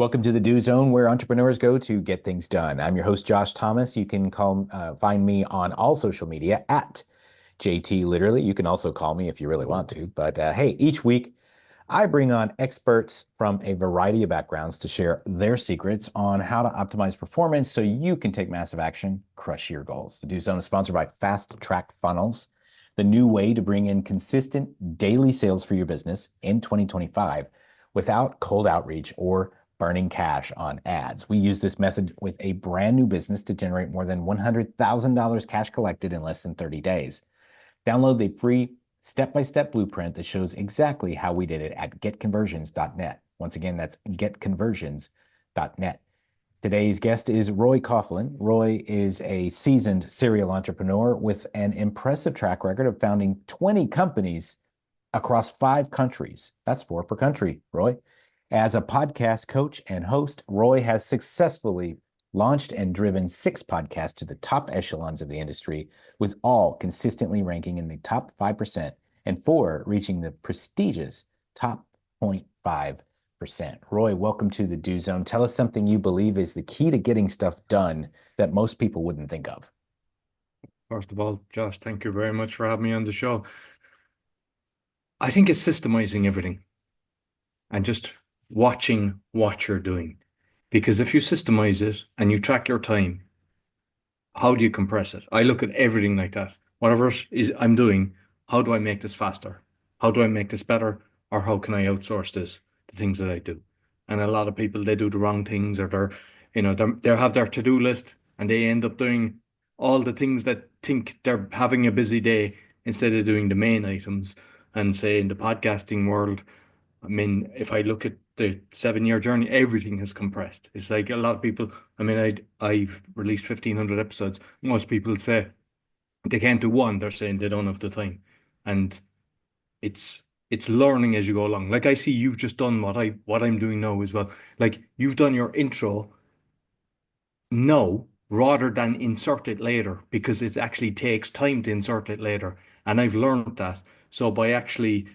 Welcome to the Do Zone, where entrepreneurs go to get things done. I'm your host, Josh Thomas. You can find me on all social media at JT Literally. You can also call me if you really want to. But hey, each week I bring on experts from a variety of backgrounds to share their secrets on how to optimize performance so you can take massive action, crush your goals. The Do Zone is sponsored by Fast Track Funnels, the new way to bring in consistent daily sales for your business in 2025 without cold outreach or burning cash on ads. We use this method with a brand new business to generate more than $100,000 cash collected in less than 30 days. Download the free step-by-step blueprint that shows exactly how we did it at getconversions.net. Once again, that's getconversions.net. Today's guest is Roy Coughlan. Roy is a seasoned serial entrepreneur with an impressive track record of founding 20 companies across 5 countries. That's 4 per country, Roy. As a podcast coach and host, Roy has successfully launched and driven 6 podcasts to the top echelons of the industry, with all consistently ranking in the top 5% and 4 reaching the prestigious top 0.5%. Roy, welcome to the Do Zone. Tell us something you believe is the key to getting stuff done that most people wouldn't think of. First of all, Josh, thank you very much for having me on the show. I think it's systemizing everything and just watching what you're doing. Because if you systemize it and you track your time, how do you compress it? I look at everything like that. Whatever it is I'm doing, how do I make this faster? How do I make this better? Or how can I outsource the things that I do? And a lot of people, they do the wrong things, or they have their to-do list and they end up doing all the things that think they're having a busy day instead of doing the main items. And say in the podcasting world, I mean, if I look at the 7-year journey, everything has compressed. It's like a lot of people, I mean, I've released 1,500 episodes. Most people say they can't do one. They're saying they don't have the time. And it's learning as you go along. Like I see you've just done what I'm doing now as well. Like you've done your intro now rather than insert it later, because it actually takes time to insert it later. And I've learned that. So by actually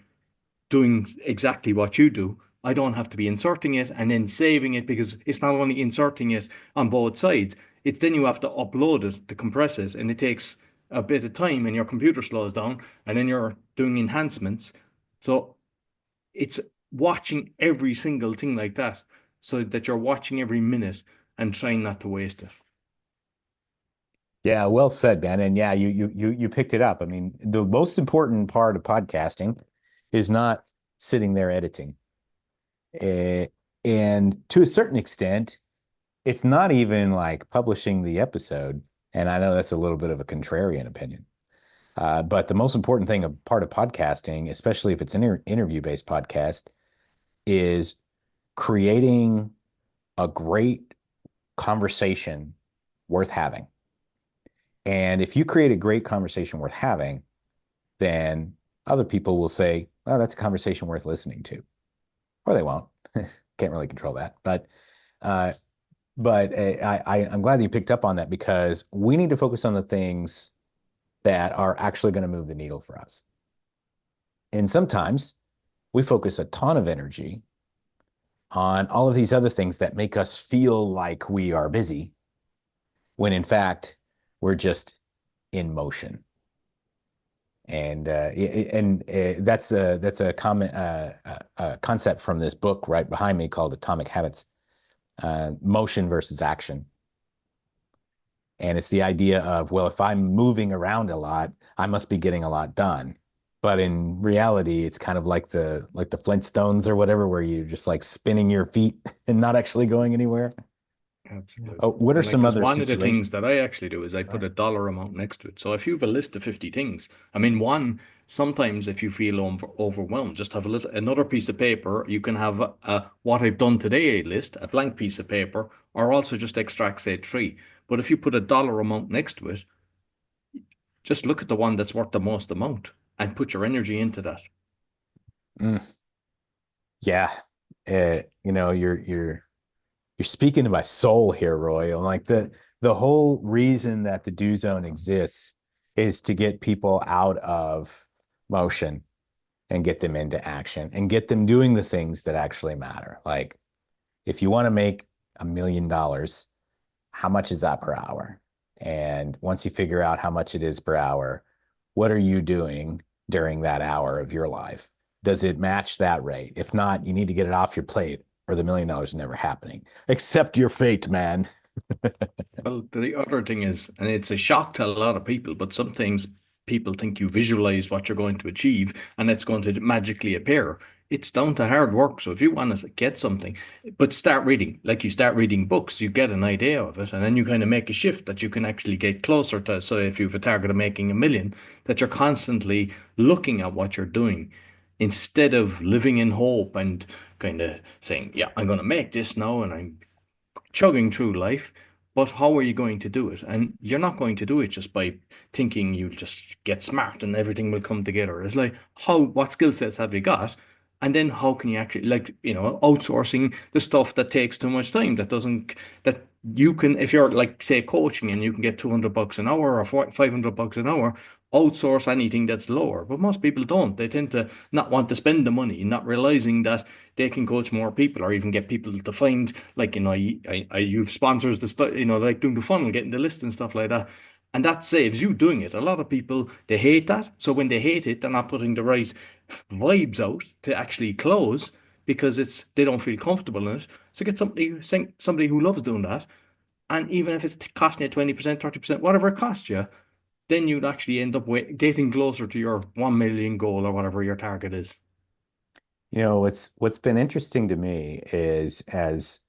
doing exactly what you do, I don't have to be inserting it and then saving it, because it's not only inserting it on both sides, it's then you have to upload it to compress it, and it takes a bit of time and your computer slows down and then you're doing enhancements. So it's watching every single thing like that, so that you're watching every minute and trying not to waste it. Yeah, well said, Ben. And yeah, you picked it up. I mean, the most important part of podcasting is not sitting there editing. And to a certain extent, it's not even like publishing the episode. And I know that's a little bit of a contrarian opinion. But the most important thing, a part of podcasting, especially if it's an interview-based podcast, is creating a great conversation worth having. And if you create a great conversation worth having, then other people will say, well, that's a conversation worth listening to. Or they won't. Can't really control that. Uh, I'm glad that you picked up on that, because we need to focus on the things that are actually going to move the needle for us. And sometimes we focus a ton of energy on all of these other things that make us feel like we are busy, when in fact, we're just in motion. And that's a common concept from this book right behind me called Atomic Habits, motion versus action. And it's the idea of, well, if I'm moving around a lot, I must be getting a lot done. But in reality, it's kind of like the Flintstones or whatever, where you're just like spinning your feet and not actually going anywhere. Absolutely. Oh, what are And like some there's other one of the situations? things that I actually do is I put Right. a dollar amount next to it. So if you have a list of 50 things, I mean, sometimes if you feel overwhelmed, just have another piece of paper. You can have a what I've done today list, a blank piece of paper, or also just extract, say, 3. But if you put a dollar amount next to it, just look at the one that's worth the most amount and put your energy into that. Mm, yeah. You're speaking to my soul here, Roy. Like the whole reason that the Do Zone exists is to get people out of motion and get them into action and get them doing the things that actually matter. Like if you want to make $1 million, how much is that per hour? And once you figure out how much it is per hour, what are you doing during that hour of your life? Does it match that rate? If not, you need to get it off your plate or the $1 million is never happening. Accept your fate, man. Well, the other thing is, and it's a shock to a lot of people, but some things people think you visualize what you're going to achieve and it's going to magically appear. It's down to hard work. So if you want to get something, but start reading, like you start reading books, you get an idea of it, and then you kind of make a shift that you can actually get closer to. So if you have a target of making 1 million, that you're constantly looking at what you're doing instead of living in hope and kind of saying, yeah, I'm going to make this now and I'm chugging through life, but how are you going to do it? And you're not going to do it just by thinking you'll just get smart and everything will come together. It's like, what skill sets have you got? And then how can you actually, like, outsourcing the stuff that takes too much time, that you can, if you're like, say, coaching and you can get $200 an hour or $500 an hour, outsource anything that's lower. But most people don't. They tend to not want to spend the money, not realizing that they can coach more people or even get people to find, like, I use sponsors to start, like doing the funnel, getting the list and stuff like that. And that saves you doing it. A lot of people, they hate that. So when they hate it, they're not putting the right vibes out to actually close because they don't feel comfortable in it. So get somebody who loves doing that. And even if it's costing you 20%, 30%, whatever it costs you, then you'd actually end up getting closer to your 1 million goal or whatever your target is. What's been interesting to me is as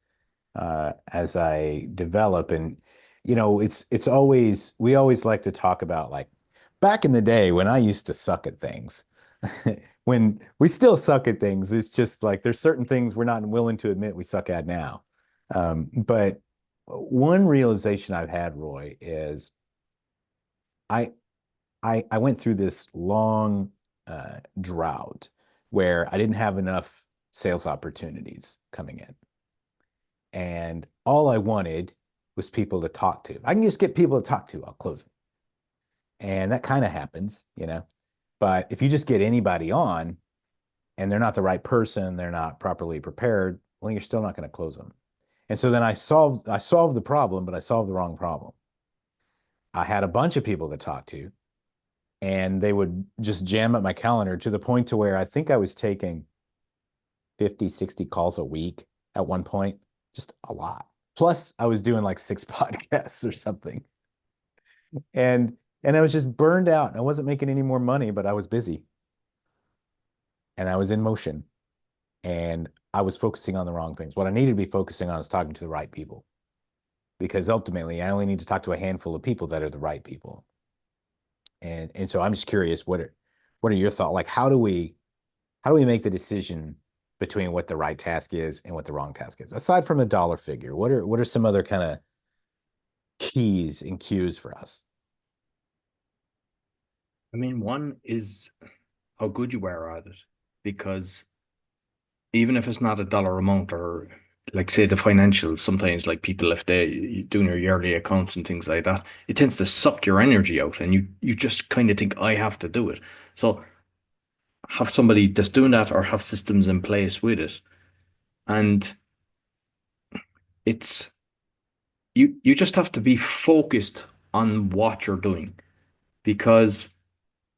I develop and it's always we always like to talk about like back in the day when I used to suck at things. When we still suck at things, it's just like there's certain things we're not willing to admit we suck at now. But one realization I've had, Roy, is I I went through this long drought where I didn't have enough sales opportunities coming in. And all I wanted was people to talk to. I can just get people to talk to, I'll close them. And that kind of happens. But if you just get anybody on and they're not the right person, they're not properly prepared, well, you're still not going to close them. And so then I solved the problem, but I solved the wrong problem. I had a bunch of people to talk to, and they would just jam up my calendar to the point to where I think I was taking 50, 60 calls a week at one point, just a lot. Plus, I was doing like 6 podcasts or something. And I was just burned out. I wasn't making any more money, but I was busy and I was in motion and I was focusing on the wrong things. What I needed to be focusing on is talking to the right people because ultimately I only need to talk to a handful of people that are the right people. And so I'm just curious, what are your thoughts? Like how do we make the decision between what the right task is and what the wrong task is? Aside from the dollar figure, what are some other kind of keys and cues for us? I mean, one is how good you are at it, because even if it's not a dollar amount or like say the financials, sometimes like people if they doing your yearly accounts and things like that, it tends to suck your energy out and you just kind of think I have to do it. So have somebody that's doing that or have systems in place with it. And it's you just have to be focused on what you're doing, because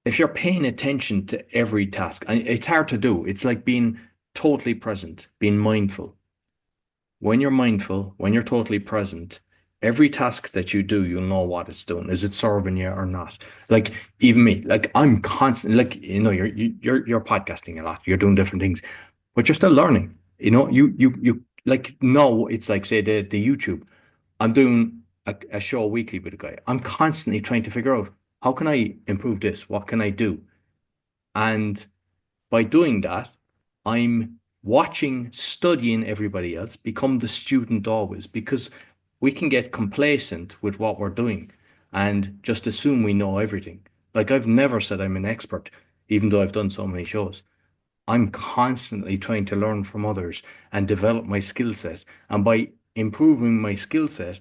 if you're paying attention to every task, and it's hard to do, it's like being totally present, being mindful. When you're mindful, when you're totally present, every task that you do, you'll know what it's doing. Is it serving you or not? Like even me, like I'm constantly like you're podcasting a lot, you're doing different things, but you're still learning. You like no, it's like say the YouTube. I'm doing a show weekly with a guy. I'm constantly trying to figure out how can I improve this? What can I do? And by doing that, I'm watching, studying everybody else, become the student always, because we can get complacent with what we're doing and just assume we know everything. Like I've never said I'm an expert, even though I've done so many shows. I'm constantly trying to learn from others and develop my skill set. And by improving my skill set,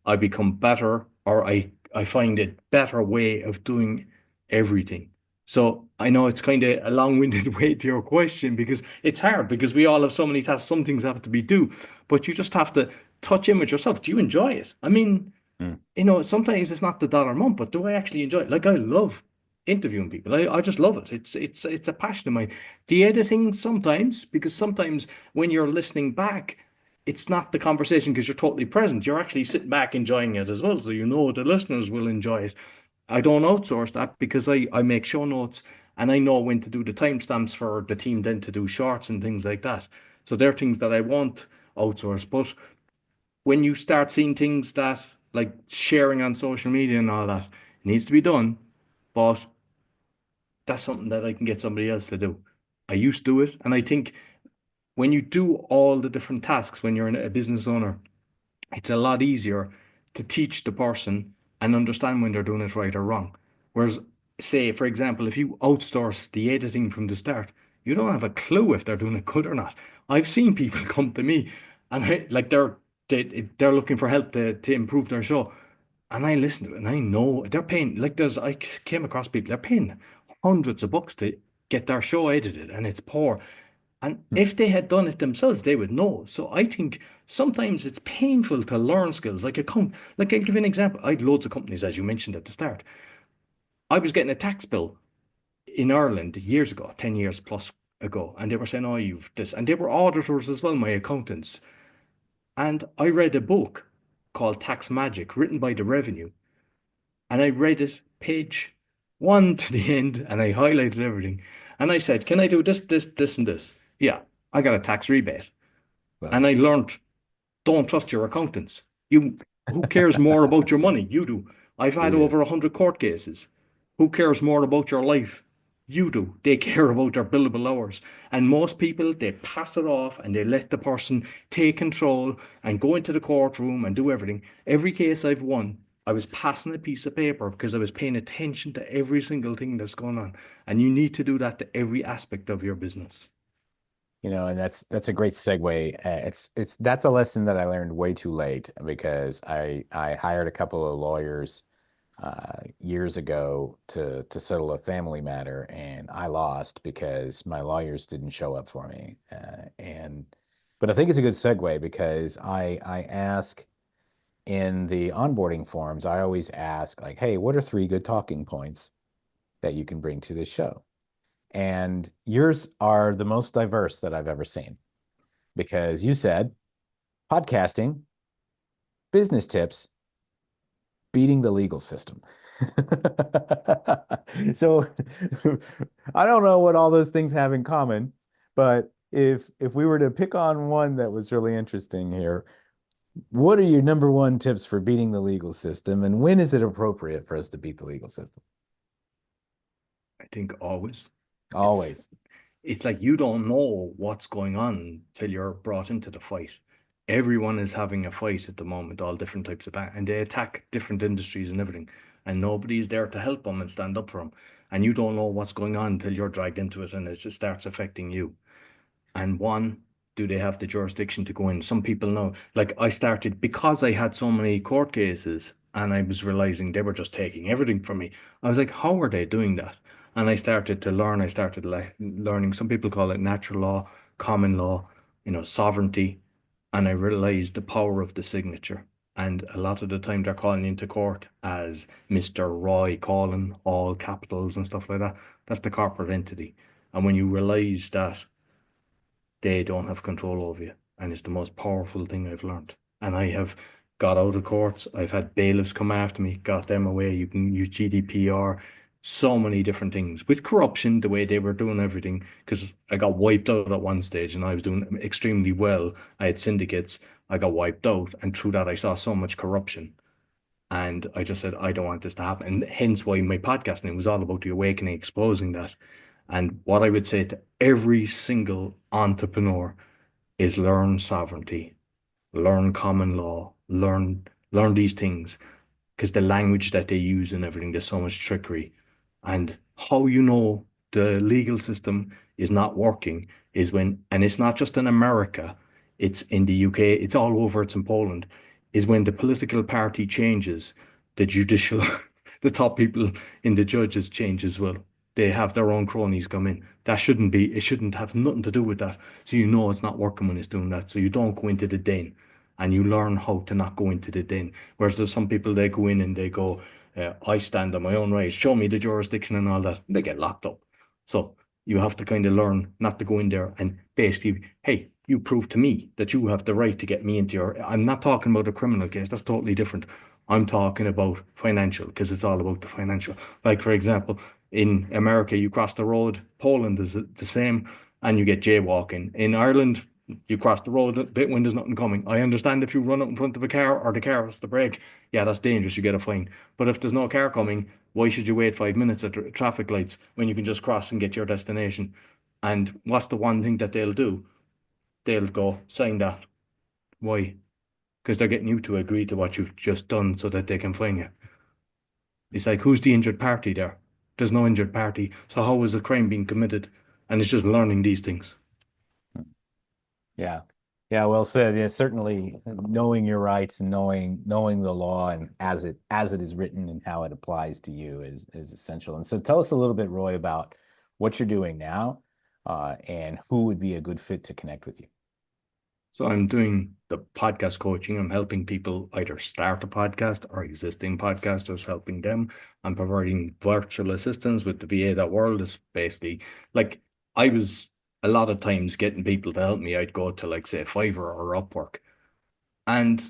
I become better or I find a better way of doing everything. So I know it's kind of a long-winded way to your question because it's hard because we all have so many tasks. Some things have to be do, but you just have to touch in with yourself. Do you enjoy it? I mean, Mm, sometimes it's not the dollar amount, but do I actually enjoy it? Like I love interviewing people. I just love it. It's a passion of mine. The editing sometimes, because sometimes when you're listening back, it's not the conversation because you're totally present. You're actually sitting back enjoying it as well. So you know the listeners will enjoy it. I don't outsource that because I make show notes and I know when to do the timestamps for the team then to do shorts and things like that. So there are things that I won't outsource. But when you start seeing things that like sharing on social media and all that, it needs to be done, but that's something that I can get somebody else to do. I used to do it, and I think when you do all the different tasks when you're a business owner, it's a lot easier to teach the person and understand when they're doing it right or wrong. Whereas, say, for example, if you outsource the editing from the start, you don't have a clue if they're doing it good or not. I've seen people come to me and they're looking for help to improve their show. And I listen to it and I know they're paying, like I came across people, they're paying hundreds of bucks to get their show edited and it's poor. And mm. if they had done it themselves, they would know. So I think sometimes it's painful to learn skills. Like I'll give you an example. I had loads of companies, as you mentioned at the start. I was getting a tax bill in Ireland years ago, 10 years plus ago, and they were saying, oh, you've this. And they were auditors as well, my accountants. And I read a book called Tax Magic, written by the Revenue. And I read it page one to the end, and I highlighted everything. And I said, can I do this, this, this, and this? Yeah, I got a tax rebate. And Boom. I learned, don't trust your accountants. Who cares more about your money? You do. I've We had do. over 100 court cases. Who cares more about your life? You do. They care about their billable hours. And most people, they pass it off and they let the person take control and go into the courtroom and do everything. Every case I've won, I was passing a piece of paper because I was paying attention to every single thing that's going on. And you need to do that to every aspect of your business. And that's a great segue. It's that's a lesson that I learned way too late because I hired a couple of lawyers years ago to settle a family matter, and I lost because my lawyers didn't show up for me. But I think it's a good segue because I ask in the onboarding forms, I always ask like, hey, what are three good talking points that you can bring to this show? And yours are the most diverse that I've ever seen because you said podcasting, business tips, beating the legal system. So I don't know what all those things have in common, but if we were to pick on one that was really interesting here, what are your number one tips for beating the legal system, and when is it appropriate for us to beat the legal system? I think always. It's Always. it's like you don't know what's going on till you're brought into the fight. Everyone is having a fight at the moment, all different types of and they attack different industries and everything, and nobody is there to help them and stand up for them. And you don't know what's going on until you're dragged into it and it just starts affecting you. And one, do they have the jurisdiction to go in? Some people know. Like I started because I had so many court cases and I was realizing they were just taking everything from me. I was like, how are they doing that? And I started to learn. I started learning. Some people call it natural law, common law, sovereignty. And I realized the power of the signature. And a lot of the time they're calling into court as Mr. Roy Coughlan, all capitals and stuff like that. That's the corporate entity. And when you realize that they don't have control over you. And it's the most powerful thing I've learned. And I have got out of courts. I've had bailiffs come after me, got them away. You can use GDPR, so many different things. With corruption, the way they were doing everything, because I got wiped out at one stage and I was doing extremely well. I had syndicates. I got wiped out. And through that, I saw so much corruption. And I just said, I don't want this to happen. And hence why my podcasting was all about the awakening, exposing that. And what I would say to every single entrepreneur is learn sovereignty, learn common law, learn these things because the language that they use and everything, there's so much trickery. And how you know the legal system is not working is when, and it's not just in America, it's in the UK, it's all over, it's in Poland, is when the political party changes, the judicial, the top people in the judges change as well. they have their own cronies come in. That shouldn't be, it shouldn't have nothing to do with that. So you know it's not working when it's doing that. So you don't go into the den and you learn how to not go into the den. Whereas there's some people, they go in and they go, I stand on my own right, show me the jurisdiction and all that. They get locked up. So you have to kind of learn not to go in there and basically, hey, you prove to me that you have the right to get me into your. I'm not talking about a criminal case. That's totally different. I'm talking about financial because it's all about the financial. Like, for example, in America, you cross the road. Poland is the same, and you get jaywalking. In Ireland, you cross the road a bit when there's nothing coming. I understand if you run up in front of a car or the car has the brake, yeah, that's dangerous. You get a fine. But if there's no car coming, why should you wait 5 minutes at traffic lights when you can just cross and get to your destination? And what's the one thing that they'll do? They'll go sign that. Why? Because they're getting you to agree to what you've just done so that they can fine you. It's like, who's the injured party there? There's no injured party. So how is a crime being committed? And it's just learning these things. Yeah. Yeah, well said. Yeah, certainly knowing your rights and knowing the law and as it is written and how it applies to you is essential. And so tell us a little bit, Roy, about what you're doing now, and who would be a good fit to connect with you. So I'm doing the podcast coaching. I'm helping people either start a podcast or existing podcasters, helping them. I'm providing virtual assistants with the VA. That world is basically like I was a lot of times getting people to help me. I'd go to like say Fiverr or Upwork. And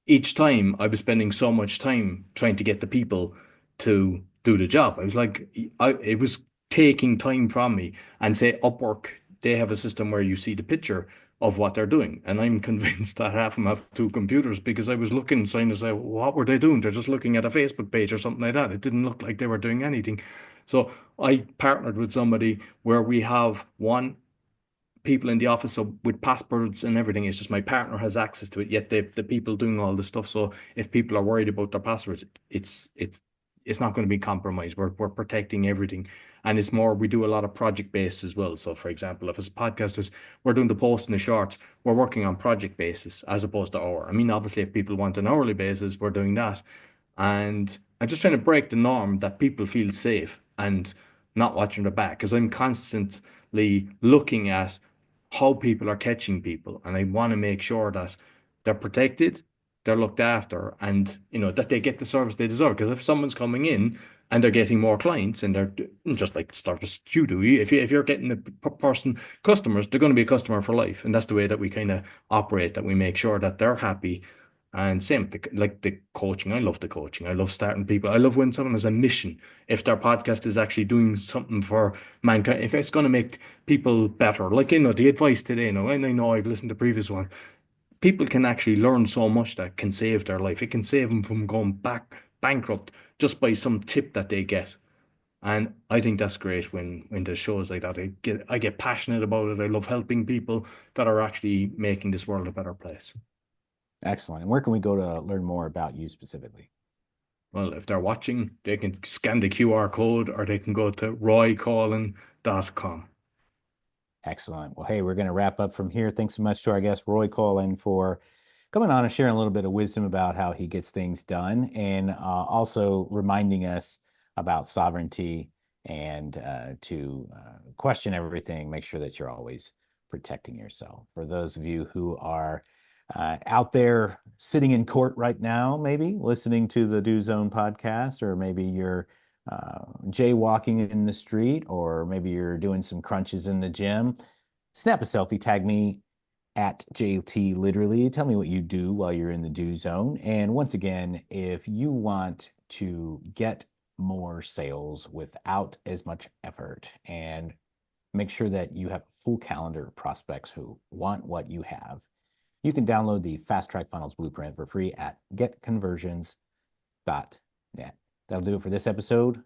each time I was spending so much time trying to get the people to do the job. I was like, it was taking time from me. And say Upwork, they have a system where you see the picture of what they're doing. And I'm convinced that half of them have two computers because I was looking, trying to say, what were they doing? They're just looking at a Facebook page or something like that. It didn't look like they were doing anything. So I partnered with somebody where we have one people in the office, so with passwords and everything, it's just my partner has access to it, yet the people doing all the stuff. So if people are worried about their passwords, it's not going to be compromised. We're protecting everything. And it's more, we do a lot of project based as well. So for example, if it's podcasters, we're doing the post and the shorts, we're working on project basis as opposed to hour. I mean, obviously if people want an hourly basis, we're doing that. And I'm just trying to break the norm that people feel safe and not watching their back because I'm constantly looking at how people are catching people. And I want to make sure that they're protected, they're looked after, and that they get the service they deserve. Because if someone's coming in and they're getting more clients and they're just like start as you do, if you're getting a person customers, they're going to be a customer for life. And that's the way that we kind of operate, that we make sure that they're happy. And same, like the coaching, I love the coaching. I love starting people. I love when someone has a mission. If their podcast is actually doing something for mankind, if it's going to make people better, like the advice today, and I know I've listened to previous one. People can actually learn so much that can save their life. It can save them from going bankrupt just by some tip that they get. And I think that's great when there's shows like that. I get passionate about it. I love helping people that are actually making this world a better place. Excellent. And where can we go to learn more about you specifically? Well, if they're watching, they can scan the QR code or they can go to roycoughlan.com. Excellent. Well, hey, we're going to wrap up from here. Thanks so much to our guest, Roy Coughlan, for coming on and sharing a little bit of wisdom about how he gets things done, and also reminding us about sovereignty and to question everything, make sure that you're always protecting yourself. For those of you who are out there sitting in court right now, maybe listening to the Do Zone podcast, or maybe you're jaywalking in the street, or maybe you're doing some crunches in the gym, snap a selfie, tag me at JT Literally. Tell me what you do while you're in the Do Zone. And once again, if you want to get more sales without as much effort and make sure that you have a full calendar of prospects who want what you have, you can download the Fast Track Funnels Blueprint for free at getconversions.net. That'll do it for this episode.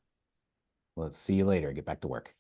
Let's see you later. Get back to work.